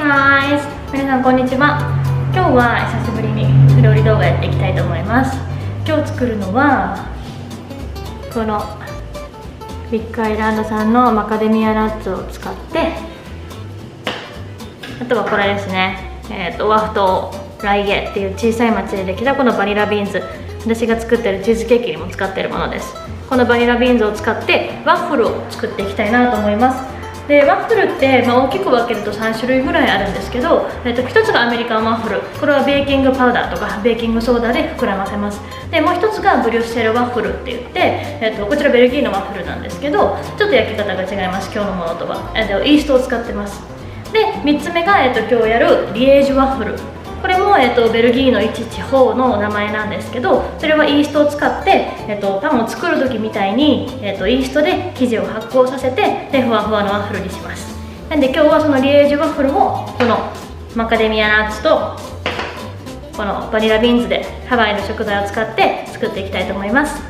ます。皆さんこんにちは。今日は久しぶりに料理動画やっていきたいと思います。今日作るのはこのビッグアイランド産のマカデミアナッツを使って、あとはこれですね、オアフ島ライゲっていう小さい町でできたこのバニラビーンズ、私が作ってるチーズケーキにも使ってるものです。このバニラビーンズを使ってワッフルを作っていきたいなと思います。でワッフルって、大きく分けると3種類ぐらいあるんですけど、1つがアメリカンワッフル、これはベーキングパウダーとかベーキングソーダで膨らませます。でもう1つがブリュッセルワッフルって言って、こちらベルギーのワッフルなんですけど、ちょっと焼き方が違います。今日のものとは、イーストを使ってます。で3つ目が、今日やるリエージュワッフル、これも、ベルギーの一地方の名前なんですけど、それはイーストを使って、パンを作る時みたいに、イーストで生地を発酵させて、でふわふわのワッフルにします。なんで今日はそのリエージュワッフルもこのマカデミアナッツとこのバニラビーンズでハワイの食材を使って作っていきたいと思います。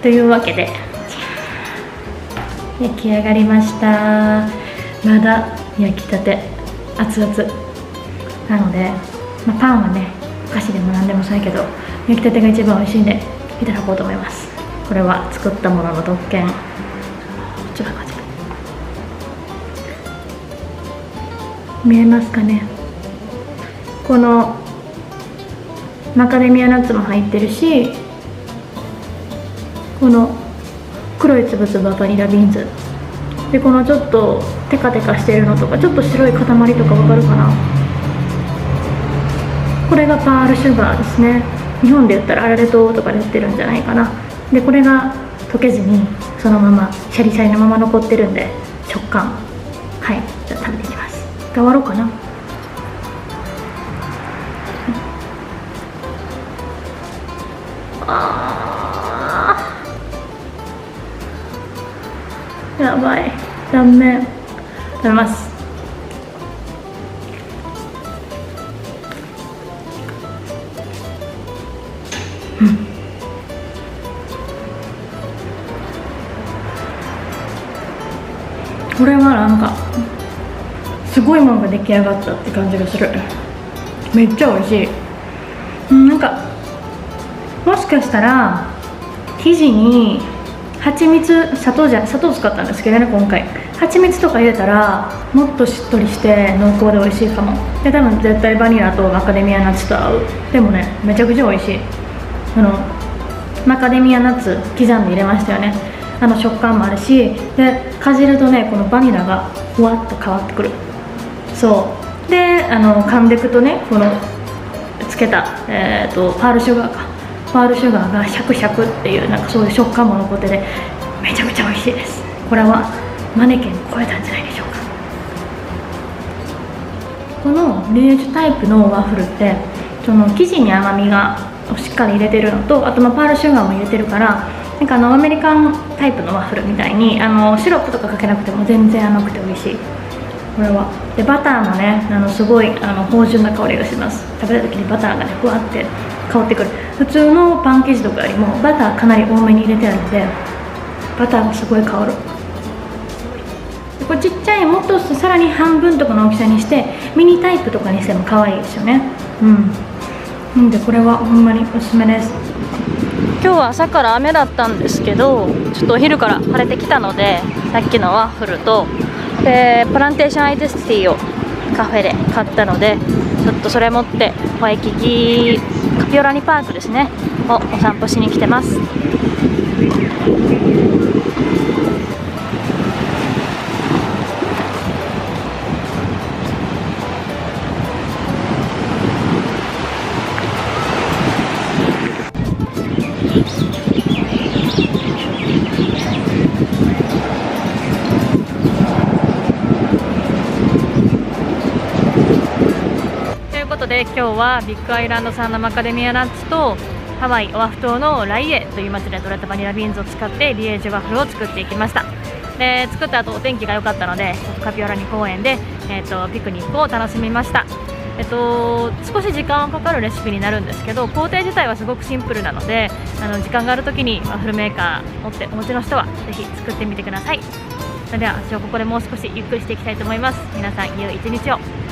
というわけで焼き上がりました。まだ焼きたて熱々なので、パンはねお菓子でも何でもそうやけど焼きたてが一番美味しいんでいただこうと思います。これは作ったものの特権。こちら感じ見えますかね。このマカデミアナッツも入ってるし、この黒いつぶつぶはバニラビーンズで、このちょっとテカテカしているのとか、ちょっと白い塊とかわかるかな。これがパールシュガーですね。日本で言ったらアラレ島とかで売ってるんじゃないかな。でこれが溶けずにそのままシャリシャリのまま残ってるんで食感。はい、じゃあ食べていきます。終わろうかな。やばい、断面食べます。これはなんかすごいものが出来上がったって感じがする。めっちゃ美味しい。なんかもしかしたら生地に蜂蜜、砂糖使ったんですけどね、今回蜂蜜とか入れたらもっとしっとりして濃厚で美味しいかも。で多分絶対バニラとマカデミアナッツと合う。でもねめちゃくちゃ美味しい。マカデミアナッツ刻んで入れましたよね。食感もあるし、でかじるとねこのバニラがふわっと変わってくる。そうで噛んでいくとね、このつけた、パールシュガーか、パールシュガーがシャクシャクっていうなんかそういう食感も残っててめちゃくちゃ美味しいです。これはマネケン超えたんじゃないでしょうか。このリエージュタイプのワッフルってその生地に甘みがしっかり入れてるのと、あとパールシュガーも入れてるから、なんかアメリカンタイプのワッフルみたいにシロップとかかけなくても全然甘くて美味しい。これはでバターもねすごい芳醇な香りがします。食べた時にバターがねふわって香ってくる。普通のパン生地とかよりもバターかなり多めに入れてあるのでバターがすごい香る。でこれちっちゃい、もっとさらに半分とかの大きさにしてミニタイプとかにしても可愛いですよね。なんでこれはほんまにおすすめです。今日は朝から雨だったんですけど、ちょっとお昼から晴れてきたので、さっきのワッフルとプランテーションアイスティーをカフェで買ったので、ちょっとそれ持ってワイキキカピオラニパークですねをお散歩しに来てます。で今日はビッグアイランド産のマカデミアナッツとハワイオアフ島のライエという町で採れたバニラビーンズを使ってリエージュワッフルを作っていきました。で作った後お天気が良かったのでカピオラニ公園で、ピクニックを楽しみました。少し時間はかかるレシピになるんですけど、工程自体はすごくシンプルなので時間がある時にワッフルメーカーお持ちの人はぜひ作ってみてください。それでは私はここでもう少しゆっくりしていきたいと思います。皆さん良い一日を。